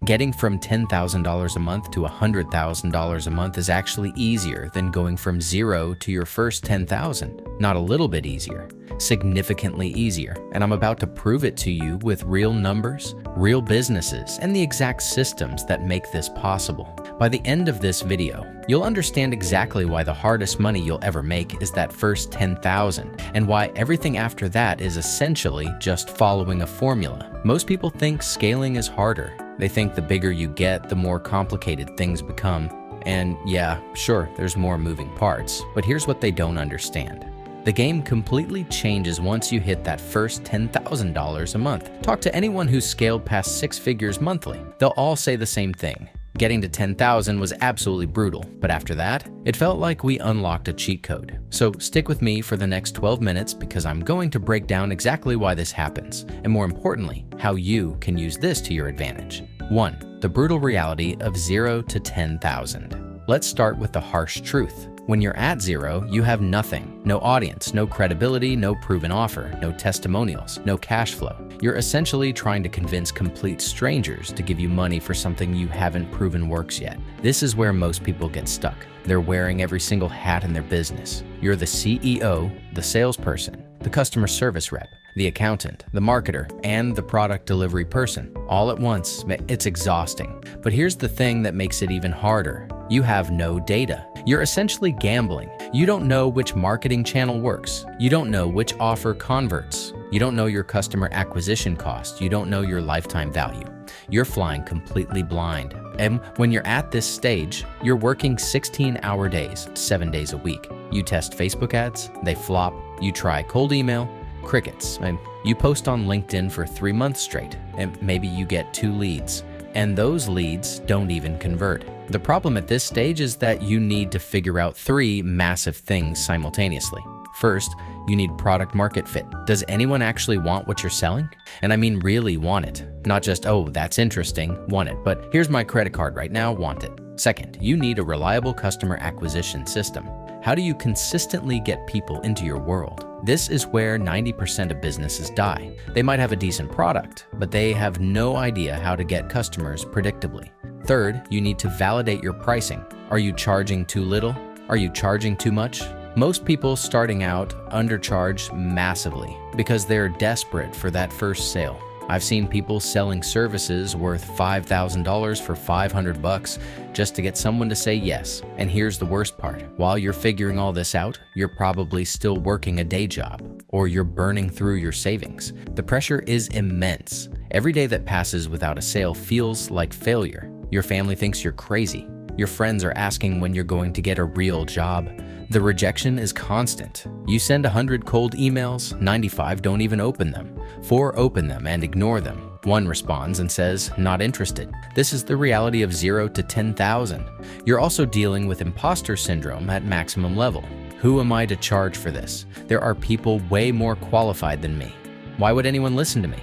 Getting from $10,000 a month to $100,000 a month is actually easier than going from zero to your first $10,000. Not a little bit easier, significantly easier. And I'm about to prove it to you with real numbers, real businesses, and the exact systems that make this possible. By the end of this video, you'll understand exactly why the hardest money you'll ever make is that first $10,000, and why everything after that is essentially just following a formula. Most people think scaling is harder. They think the bigger you get, the more complicated things become. And yeah, sure, there's more moving parts, but here's what they don't understand. The game completely changes once you hit that first $10,000 a month. Talk to anyone who's scaled past 6 figures monthly. They'll all say the same thing. Getting to 10,000 was absolutely brutal, but after that, it felt like we unlocked a cheat code. So stick with me for the next 12 minutes because I'm going to break down exactly why this happens, and more importantly, how you can use this to your advantage. 1. The brutal reality of 0 to 10,000. Let's start with the harsh truth. When you're at zero, you have nothing. No audience, no credibility, no proven offer, no testimonials, no cash flow. You're essentially trying to convince complete strangers to give you money for something you haven't proven works yet. This is where most people get stuck. They're wearing every single hat in their business. You're the CEO, the salesperson, the customer service rep, the accountant, the marketer, and the product delivery person, all at once. It's exhausting. But here's the thing that makes it even harder. You have no data. You're essentially gambling. You don't know which marketing channel works. You don't know which offer converts. You don't know your customer acquisition cost. You don't know your lifetime value. You're flying completely blind. And when you're at this stage, you're working 16-hour days, 7 days a week. You test Facebook ads, they flop. You try cold email, crickets. And you post on LinkedIn for 3 months straight, and maybe you get 2 leads. And those leads don't even convert. The problem at this stage is that you need to figure out 3 massive things simultaneously. First, you need product market fit. Does anyone actually want what you're selling? And I mean really want it. Not just, oh, that's interesting, want it, but here's my credit card right now, want it. Second, you need a reliable customer acquisition system. How do you consistently get people into your world? This is where 90% of businesses die. They might have a decent product, but they have no idea how to get customers predictably. Third, you need to validate your pricing. Are you charging too little? Are you charging too much? Most people starting out undercharge massively because they're desperate for that first sale. I've seen people selling services worth $5,000 for $500 just to get someone to say yes. And here's the worst part. While you're figuring all this out, you're probably still working a day job, or you're burning through your savings. The pressure is immense. Every day that passes without a sale feels like failure. Your family thinks you're crazy. Your friends are asking when you're going to get a real job. The rejection is constant. You send 100 cold emails, 95 don't even open them. 4 open them and ignore them. 1 responds and says, not interested. This is the reality of 0 to 10,000. You're also dealing with imposter syndrome at maximum level. Who am I to charge for this? There are people way more qualified than me. Why would anyone listen to me?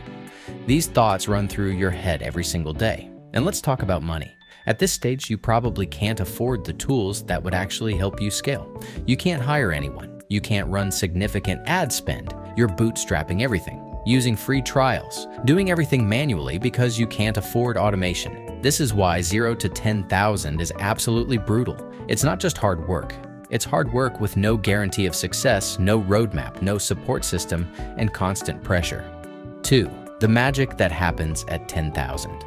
These thoughts run through your head every single day. And let's talk about money. At this stage, you probably can't afford the tools that would actually help you scale. You can't hire anyone. You can't run significant ad spend. You're bootstrapping everything, using free trials, doing everything manually because you can't afford automation. This is why 0 to 10,000 is absolutely brutal. It's not just hard work. It's hard work with no guarantee of success, no roadmap, no support system, and constant pressure. 2. The magic that happens at 10,000.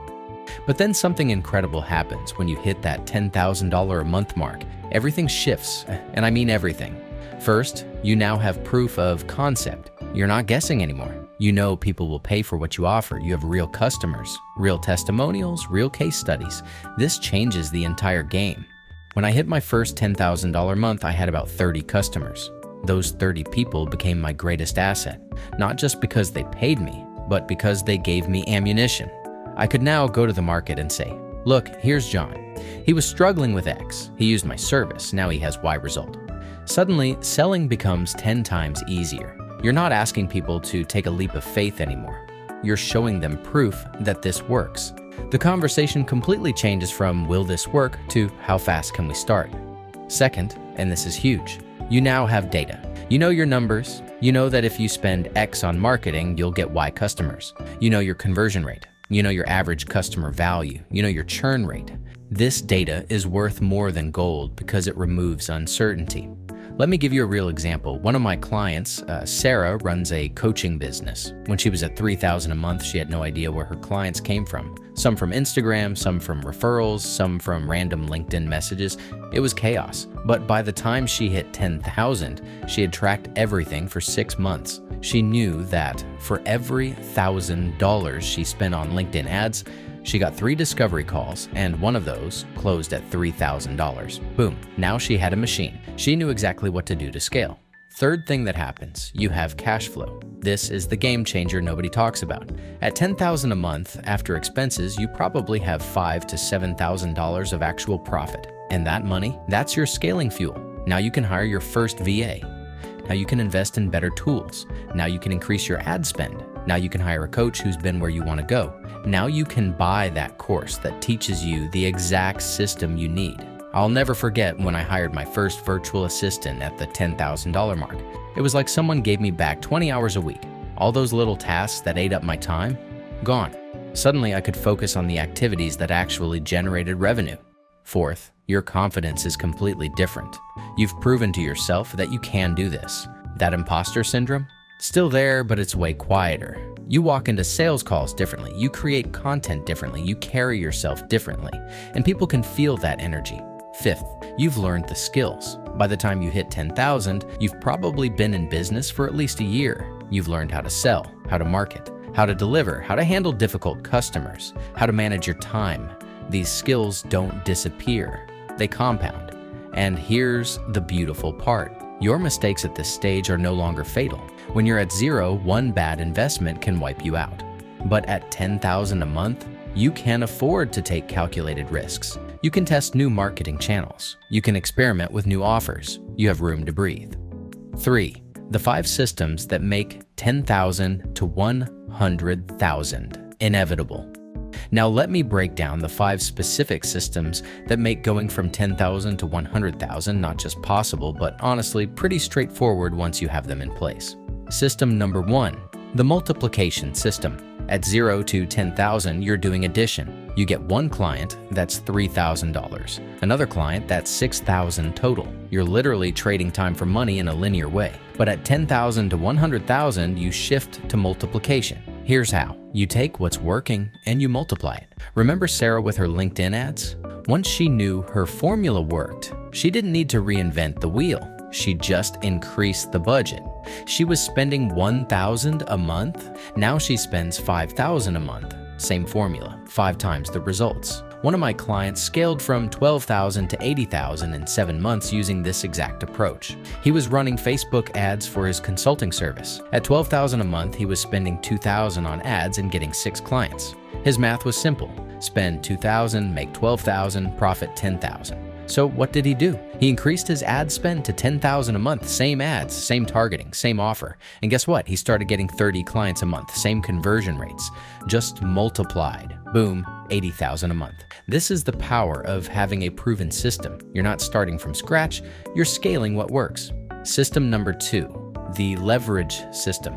But then something incredible happens when you hit that $10,000 a month mark. Everything shifts, and I mean everything. First, you now have proof of concept. You're not guessing anymore. You know people will pay for what you offer. You have real customers, real testimonials, real case studies. This changes the entire game. When I hit my first $10,000 month, I had about 30 customers. Those 30 people became my greatest asset, not just because they paid me, but because they gave me ammunition. I could now go to the market and say, look, here's John. He was struggling with X. He used my service. Now he has Y result. Suddenly, selling becomes 10 times easier. You're not asking people to take a leap of faith anymore. You're showing them proof that this works. The conversation completely changes from will this work to how fast can we start? Second, and this is huge, you now have data. You know your numbers. You know that if you spend X on marketing, you'll get Y customers. You know your conversion rate. You know your average customer value. You know your churn rate. This data is worth more than gold because it removes uncertainty. Let me give you a real example. One of my clients, Sarah, runs a coaching business. When she was at $3,000 a month, she had no idea where her clients came from. Some from Instagram, some from referrals, some from random LinkedIn messages. It was chaos. But by the time she hit 10,000, she had tracked everything for 6 months. She knew that for every $1,000 she spent on LinkedIn ads, she got 3 discovery calls, and one of those closed at $3,000. Boom, now she had a machine. She knew exactly what to do to scale. Third thing that happens, you have cash flow. This is the game changer nobody talks about. At $10,000 a month after expenses, you probably have $5,000 to $7,000 of actual profit. And that money, that's your scaling fuel. Now you can hire your first VA. Now you can invest in better tools. Now you can increase your ad spend. Now you can hire a coach who's been where you want to go. Now you can buy that course that teaches you the exact system you need. I'll never forget when I hired my first virtual assistant at the $10,000 mark. It was like someone gave me back 20 hours a week. All those little tasks that ate up my time, gone. Suddenly I could focus on the activities that actually generated revenue. Fourth, your confidence is completely different. You've proven to yourself that you can do this. That imposter syndrome? Still there, but it's way quieter. You walk into sales calls differently, you create content differently, you carry yourself differently, and people can feel that energy. Fifth, you've learned the skills. By the time you hit 10,000, you've probably been in business for at least a year. You've learned how to sell, how to market, how to deliver, how to handle difficult customers, how to manage your time. These skills don't disappear, they compound. And here's the beautiful part. Your mistakes at this stage are no longer fatal. When you're at zero, one bad investment can wipe you out. But at $10,000 a month, you can afford to take calculated risks. You can test new marketing channels. You can experiment with new offers. You have room to breathe. 3. The 5 systems that make 10,000 to 100,000 inevitable. Now let me break down the 5 specific systems that make going from 10,000 to 100,000 not just possible, but honestly pretty straightforward once you have them in place. System number 1, the multiplication system. At 0 to 10,000, you're doing addition. You get one client, that's $3,000. Another client, that's $6,000 total. You're literally trading time for money in a linear way. But at 10,000 to 100,000, you shift to multiplication. Here's how. You take what's working and you multiply it. Remember Sarah with her LinkedIn ads? Once she knew her formula worked, she didn't need to reinvent the wheel. She just increased the budget. She was spending $1,000 a month. Now she spends $5,000 a month. Same formula, 5 times the results. One of my clients scaled from $12,000 to $80,000 in 7 months using this exact approach. He was running Facebook ads for his consulting service. At $12,000 a month, he was spending $2,000 on ads and getting 6 clients. His math was simple. Spend $2,000, make $12,000, profit $10,000. So what did he do? He increased his ad spend to $10,000 a month, same ads, same targeting, same offer. And guess what? He started getting 30 clients a month, same conversion rates, just multiplied. Boom, $80,000 a month. This is the power of having a proven system. You're not starting from scratch, you're scaling what works. System number 2, the leverage system.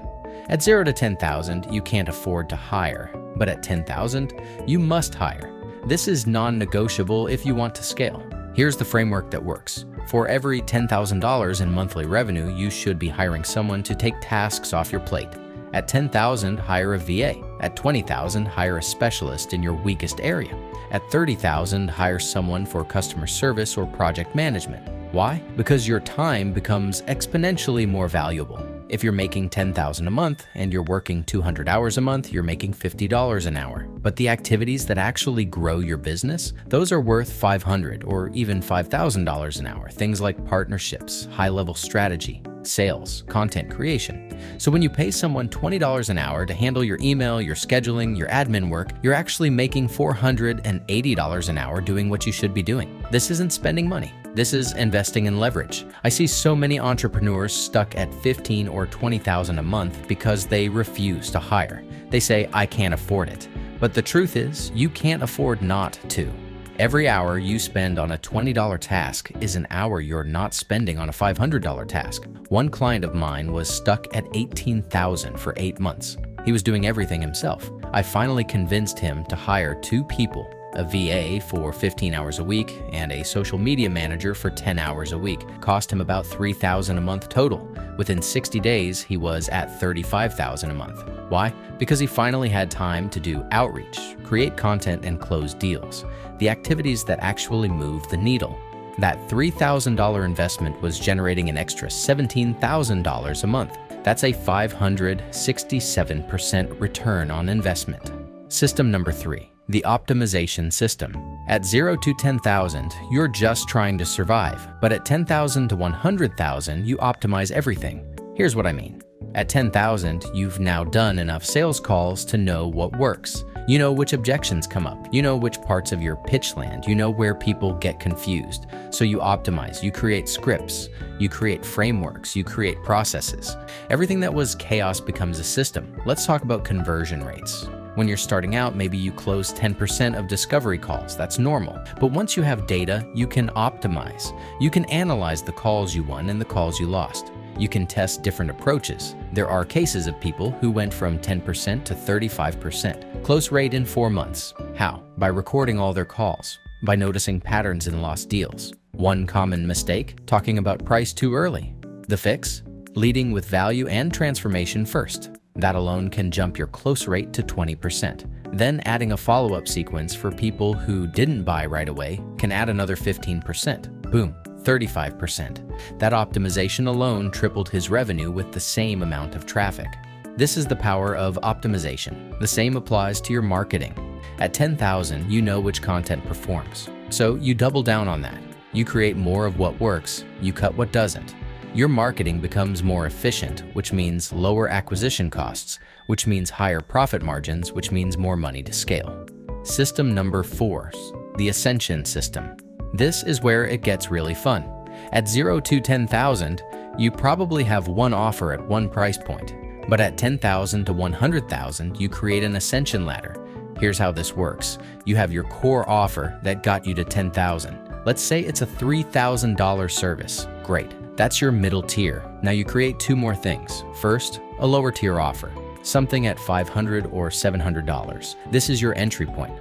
At 0 to 10,000, you can't afford to hire, but at 10,000, you must hire. This is non-negotiable if you want to scale. Here's the framework that works. For every $10,000 in monthly revenue, you should be hiring someone to take tasks off your plate. At $10,000, hire a VA. At $20,000, hire a specialist in your weakest area. At $30,000, hire someone for customer service or project management. Why? Because your time becomes exponentially more valuable. If you're making $10,000 a month and you're working 200 hours a month, you're making $50 an hour. But the activities that actually grow your business, those are worth $500 or even $5,000 an hour. Things like partnerships, high-level strategy, sales, content creation. So when you pay someone $20 an hour to handle your email, your scheduling, your admin work, you're actually making $480 an hour doing what you should be doing. This isn't spending money. This is investing in leverage. I see so many entrepreneurs stuck at $15,000 or $20,000 a month because they refuse to hire. They say, I can't afford it. But the truth is, you can't afford not to. Every hour you spend on a $20 task is an hour you're not spending on a $500 task. One client of mine was stuck at $18,000 for 8 months. He was doing everything himself. I finally convinced him to hire 2 people, a VA for 15 hours a week and a social media manager for 10 hours a week. Cost him about $3,000 a month total. Within 60 days, he was at $35,000 a month. Why? Because he finally had time to do outreach, create content, and close deals. The activities that actually move the needle. That $3,000 investment was generating an extra $17,000 a month. That's a 567% return on investment. System number 3, the optimization system. At 0 to 10,000, you're just trying to survive, but at 10,000 to 100,000, you optimize everything. Here's what I mean. At 10,000, you've now done enough sales calls to know what works. You know which objections come up. You know which parts of your pitch land. You know where people get confused. So you optimize, you create scripts, you create frameworks, you create processes. Everything that was chaos becomes a system. Let's talk about conversion rates. When you're starting out, maybe you close 10% of discovery calls. That's normal. But once you have data, you can optimize. You can analyze the calls you won and the calls you lost. You can test different approaches. There are cases of people who went from 10% to 35%. Close rate in 4 months. How? By recording all their calls. By noticing patterns in lost deals. One common mistake, talking about price too early. The fix? Leading with value and transformation first. That alone can jump your close rate to 20%. Then adding a follow-up sequence for people who didn't buy right away can add another 15%. Boom, 35%. That optimization alone tripled his revenue with the same amount of traffic. This is the power of optimization. The same applies to your marketing. At 10,000, you know which content performs. So you double down on that. You create more of what works, you cut what doesn't. Your marketing becomes more efficient, which means lower acquisition costs, which means higher profit margins, which means more money to scale. System number 4, the Ascension system. This is where it gets really fun. At 0 to 10,000, you probably have one offer at one price point. But at 10,000 to 100,000, you create an ascension ladder. Here's how this works. You have your core offer that got you to 10,000. Let's say it's a $3,000 service. Great. That's your middle tier. Now you create 2 more things. First, a lower tier offer, something at $500 or $700. This is your entry point.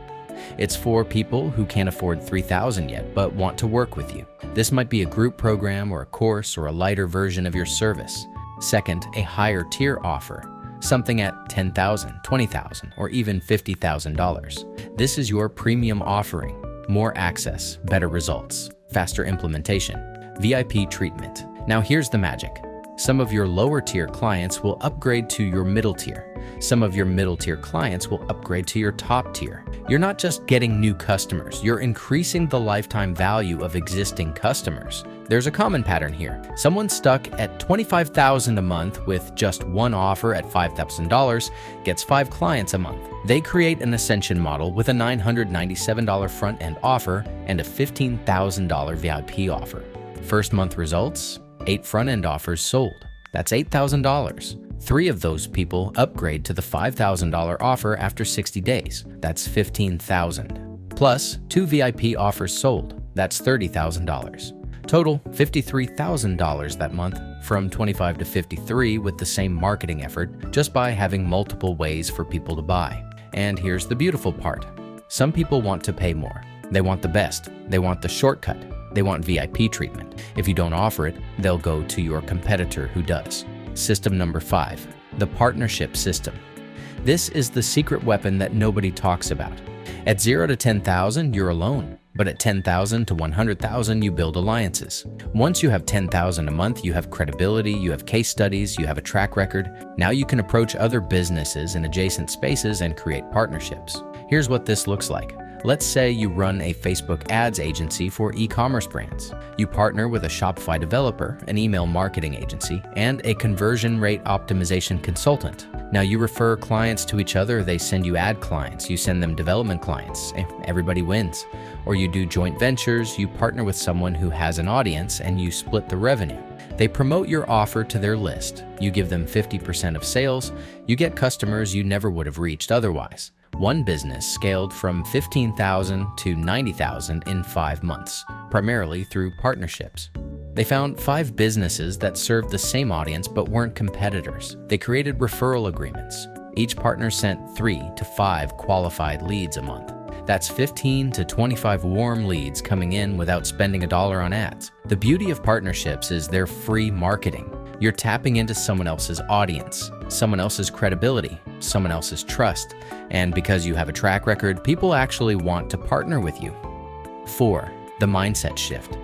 It's for people who can't afford $3,000 yet, but want to work with you. This might be a group program or a course or a lighter version of your service. Second, a higher tier offer, something at $10,000, $20,000, or even $50,000. This is your premium offering. More access, better results, faster implementation. VIP treatment. Now here's the magic. Some of your lower tier clients will upgrade to your middle tier. Some of your middle tier clients will upgrade to your top tier. You're not just getting new customers, you're increasing the lifetime value of existing customers. There's a common pattern here. Someone stuck at $25,000 a month with just one offer at $5,000 gets 5 clients a month. They create an ascension model with a $997 front-end offer and a $15,000 VIP offer. First month results, 8 front-end offers sold. That's $8,000. 3 of those people upgrade to the $5,000 offer after 60 days. That's $15,000. Plus 2 VIP offers sold. That's $30,000. Total $53,000 that month, from 25 to 53 with the same marketing effort, just by having multiple ways for people to buy. And here's the beautiful part. Some people want to pay more. They want the best. They want the shortcut. They want VIP treatment. If you don't offer it, they'll go to your competitor who does. System number 5, the partnership system. This is the secret weapon that nobody talks about. At 0 to 10,000, you're alone. But at 10,000 to 100,000, you build alliances. Once you have 10,000 a month, you have credibility, you have case studies, you have a track record. Now you can approach other businesses in adjacent spaces and create partnerships. Here's what this looks like. Let's say you run a Facebook ads agency for e-commerce brands. You partner with a Shopify developer, an email marketing agency, and a conversion rate optimization consultant. Now you refer clients to each other, they send you ad clients, you send them development clients, everybody wins. Or you do joint ventures, you partner with someone who has an audience and you split the revenue. They promote your offer to their list. You give them 50% of sales, you get customers you never would have reached otherwise. One business scaled from 15,000 to 90,000 in 5 months, primarily through partnerships. They found 5 businesses that served the same audience but weren't competitors. They created referral agreements. Each partner sent 3 to 5 qualified leads a month. That's 15 to 25 warm leads coming in without spending a dollar on ads. The beauty of partnerships is they're free marketing. You're tapping into someone else's audience, someone else's credibility, someone else's trust, and because you have a track record, people actually want to partner with you. 4. The mindset shift.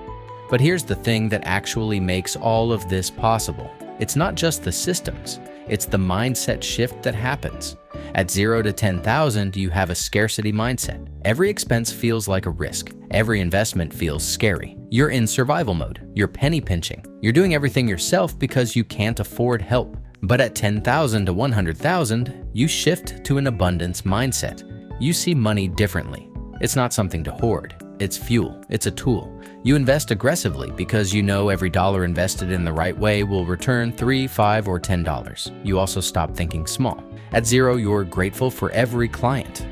But here's the thing that actually makes all of this possible. It's not just the systems, it's the mindset shift that happens. At 0 to 10,000, you have a scarcity mindset. Every expense feels like a risk. Every investment feels scary. You're in survival mode. You're penny pinching. You're doing everything yourself because you can't afford help. But at 10,000 to 100,000, you shift to an abundance mindset. You see money differently. It's not something to hoard. It's fuel. It's a tool. You invest aggressively because you know every dollar invested in the right way will return $3, $5, or $10. You also stop thinking small. At 0, you're grateful for every client.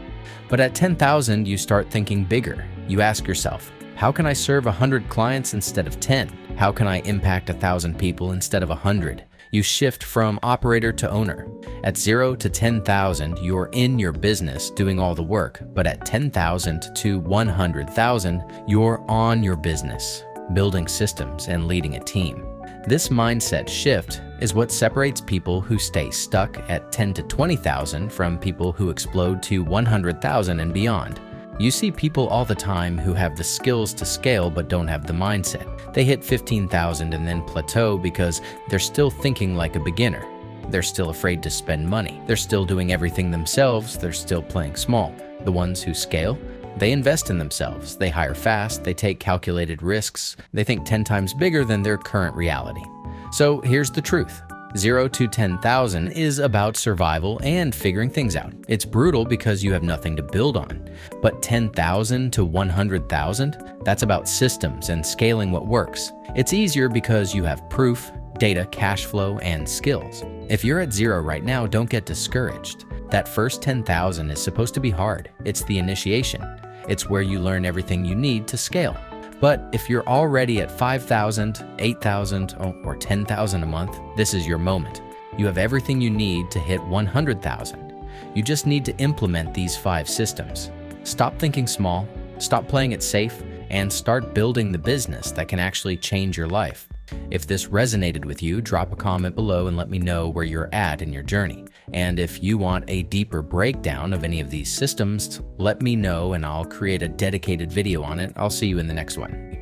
But at 10,000, you start thinking bigger. You ask yourself, how can I serve 100 clients instead of 10? How can I impact 1,000 people instead of 100? You shift from operator to owner. At 0 to 10,000, you're in your business doing all the work, but at 10,000 to 100,000, you're on your business, building systems and leading a team. This mindset shift is what separates people who stay stuck at 10 to 20,000 from people who explode to 100,000 and beyond. You see people all the time who have the skills to scale but don't have the mindset. They hit 15,000 and then plateau because they're still thinking like a beginner. They're still afraid to spend money. They're still doing everything themselves. They're still playing small. The ones who scale, they invest in themselves. They hire fast. They take calculated risks. They think 10 times bigger than their current reality. So here's the truth. 0 to 10,000 is about survival and figuring things out. It's brutal because you have nothing to build on. But 10,000 to 100,000, that's about systems and scaling what works. It's easier because you have proof, data, cash flow, and skills. If you're at 0 right now, don't get discouraged. That first 10,000 is supposed to be hard. It's the initiation. It's where you learn everything you need to scale. But if you're already at 5,000, 8,000, or 10,000 a month, this is your moment. You have everything you need to hit 100,000. You just need to implement these 5 systems. Stop thinking small, stop playing it safe, and start building the business that can actually change your life. If this resonated with you, drop a comment below and let me know where you're at in your journey. And if you want a deeper breakdown of any of these systems, let me know and I'll create a dedicated video on it. I'll see you in the next one.